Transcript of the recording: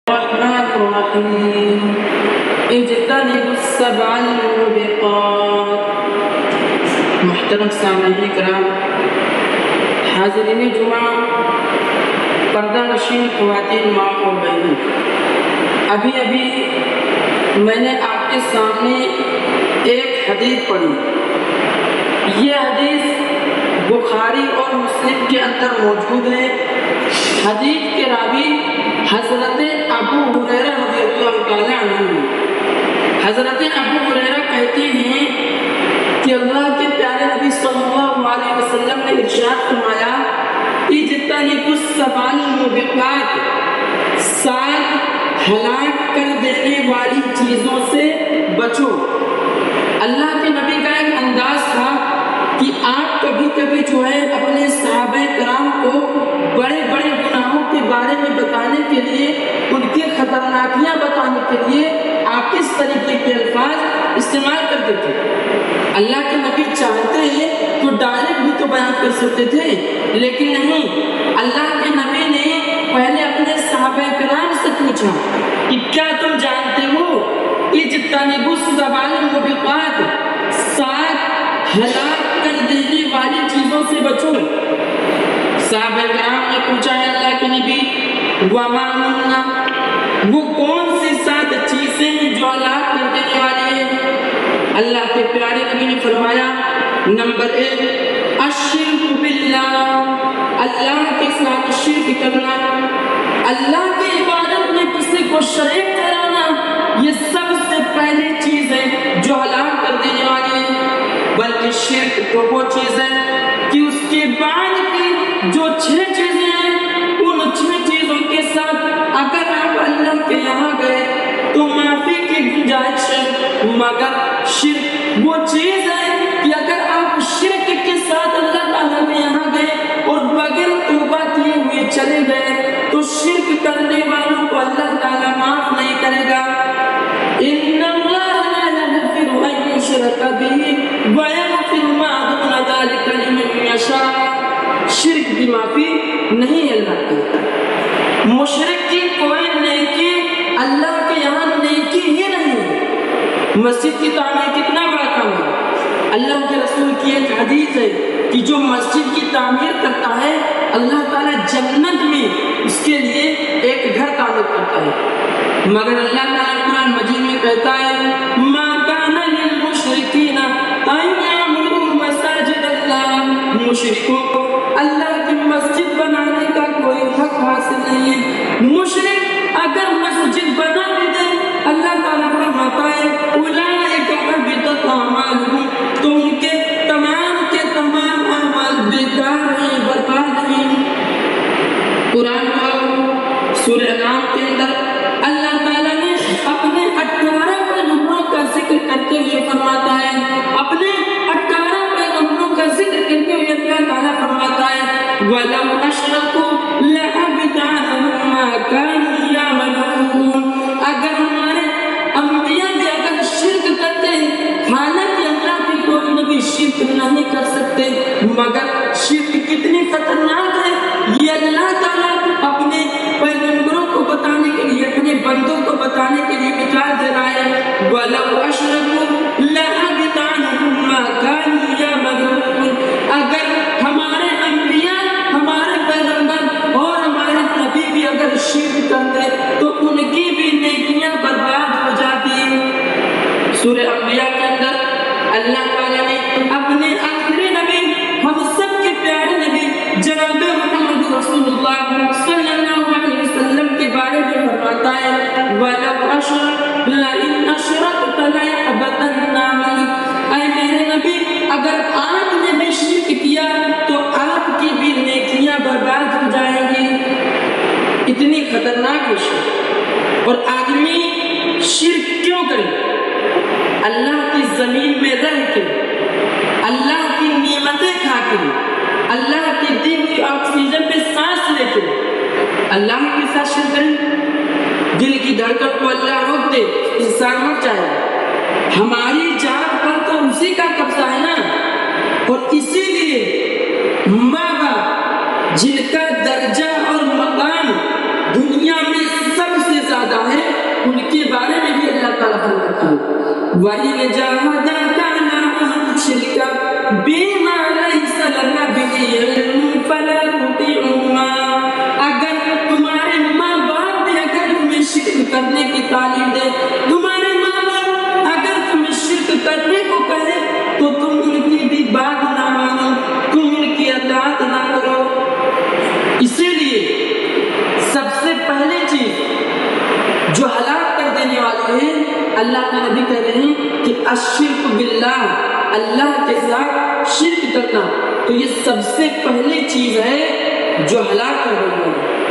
الرحمن الرحیم اجتنبوا السبع الموبقات۔ محترم سامعین کرام، حاضرین جمعہ، پردہ نشین خواتین، ماں اور بہنوں، ابھی میں نے آپ کے سامنے ایک حدیث پڑھی۔ یہ حدیث بخاری اور مسلم کے اندر موجود ہے۔ حدیث کے راوی حضرت ابو ہریرہ رضی اللہ تعالی عنہ۔ حضرت ابو ہریرہ کہتے ہیں کہ اللہ کے پیارے نبی صلی اللہ علیہ وسلم نے ارشاد فرمایا، اجتنبوا السبع الموبقات، 7 ہلاک کر دینے والی چیزوں سے بچو۔ اللہ کے نبی کا ایک انداز تھا کہ آپ کبھی کبھی اپنے صحابہ کرام کو بڑے بڑے گناہوں کے بارے میں بتانے کے لیے، ان کی خطرناکیاں بتانے کے لیے آپ اس طریقے کے الفاظ استعمال کرتے تھے۔ اللہ کے نبی چاہتے تو ڈائریکٹ بھی تو بیان کر سکتے تھے، لیکن نہیں، اللہ کے نبی نے پہلے اپنے صحابہ کرام سے پوچھا کہ کیا تم جانتے ہو اجتنبوا السبع الموبقات، 7 ہلاک کر دینے والی چیزوں سے بچو۔ صحابہ کرام نے پوچھا ہے اللہ کے نبی، وما ہن، وہ کون سی 7 چیزیں ہیں جو ہلاک کر دینے والی ہیں؟ اللہ کے پیارے نبی نے فرمایا، نمبر 1، الشرک باللہ، اللہ کے ساتھ شرک کرنا، اللہ کی عبادت میں کسی کو شریک کرانا، یہ سب سے پہلی چیز ہے جو ہلاک کر دینے والی ہے۔ بلکہ شرک تو وہ چیز ہے کہ اس کے بعد کی جو 6 چیزیں ہیں، ان 6 چیزوں کے ساتھ اگر آپ اللہ کے یہاں گئے تو معافی کی گنجائش ہے، مگر شرک وہ چیز ہے کہ اگر آپ شرک کے ساتھ اللہ تعالیٰ کے یہاں گئے اور بغیر توبہ کیے ہوئے چلے گئے تو شرک کرنے والوں کو اللہ تعالیٰ معاف نہیں کرے گا۔ ان اللہ لا یغفر ان یشرک بہ ویغفر ما دون ذلک لمن یشاء، شرک کی معافی نہیں اللہ کی۔ مشرک کی کوئی نیکی اللہ کے یہاں نیکی ہی نہیں۔ مسجد کی تعمیر کتنا بڑا کام ہے۔ اللہ کے رسول کی ایک حدیث ہے کہ جو مسجد کی تعمیر کرتا ہے، اللہ تعالیٰ جنت میں اس کے لیے ایک گھر تعمیر کرتا ہے۔ مگر اللہ تعالیٰ قرآن مجید میں کہتا ہے، ما کان للمشرکین ان یعمروا مساجد اللہ، مشرکوں کو اللہ کی مسجد بنانے کا کوئی حق حاصل نہیں ہے۔ مشرک اگر مسجد بنا بھی دے، اللہ تعالیٰ فرماتا ہے اولئک حبطت اعمالهم، تو ان کے تمام اعمال بیکار ہیں، برباد ہیں۔ قرآن پاک سورہ انعام کے اندر اللہ تعالیٰ نے اپنے 18 پیغمبروں کا ذکر کرتے ہوئے فرماتا ہے، اپنے 18 پیغمبروں کا ذکر کرتے ہوئے اللہ تعالیٰ فرماتا ہے وَلَوْ أَشْرَكُوا لَحَبِطَ عَنْهُم مَّا كَانُوا يَعْمَلُونَ، اگر ہمارے انبیاء بھی اگر شرک کرتے، حالانکہ اللہ کی کوئی نبی شرک نہیں کر سکتے، مگر شرک کتنی خطرناک ہے یہ اللہ تعالیٰ اپنے پیغمبروں کو بتانے کے لیے، اپنے بندوں کو بتانے کے لیے مثال دے رہا ہے۔ وَلَوْ أَشْرَكُوا لَحَبِطَ عَنْهُم مَّا كَانُوا يَعْمَلُونَ، اگر ہمارے انبیاء، ہمارے پیغمبر اور ہمارے نبی بھی اگر شرک کرتے تو ان کی بھی نیکیاں برباد ہو جاتی۔ سورہ انبیاء کے اندر اللہ تعالیٰ نے اپنے آخری نبی، ہم سب کے پیارے نبی جناب محمد رسول اللہ صلی اللہ علیہ وسلم کے بارے میں فرماتا ہے وَلَوْ أَشْرَكْتَ لَئِنْ أَشْرَكْتَ لَيَحْبَطَنَّ عَمَلُكَ، اے میرے نبی اگر آپ نے بھی شرک کیا تو آپ کی بھی نیکیاں برباد ہو جائیں گی۔ اتنی خطرناک ہے شرک۔ اور آدمی شرک کیوں کرے؟ اللہ کی زمین میں رہ کے، اللہ کی نعمتیں کھا کے، اللہ کی دی ہوئی آکسیجن پہ سانس لے کے اللہ کے ساتھ شرک کریں؟ دل کی دھڑکن کو اللہ روک دے، انسان مر جائے۔ ہماری جان پر تو اسی کا قبضہ ہے نا، اور اسی لیے ماں باپ جن کا درجہ اور مقام دنیا میں سب سے زیادہ وَإِنْ جَاهَدَاكَ عَلَىٰ أَن تُشْرِكَ بِمَا لَيْسَ لَكَ بِهِ عِلْمٌ فَلَا تُطِعْهُمَا، اگر تمہارے ماں باپ بھی اگر تمہیں شرک کرنے کی تعلیم دے، تمہارے ماں باپ اگر تمہیں شرک کرنے کو کہے تو تم ان کی بھی بات نہ مانو، تم ان کی اطاعت نہ کرو۔ اسی لیے سب سے پہلی چیز جو ہلاک کر دینے والی ہے، اللہ کے نبی کہہ رہے ہیں کہ الشرک باللہ، اللہ کے ساتھ شرک کرنا، تو یہ سب سے پہلی چیز ہے جو ہلاک کر دینے والی ہے۔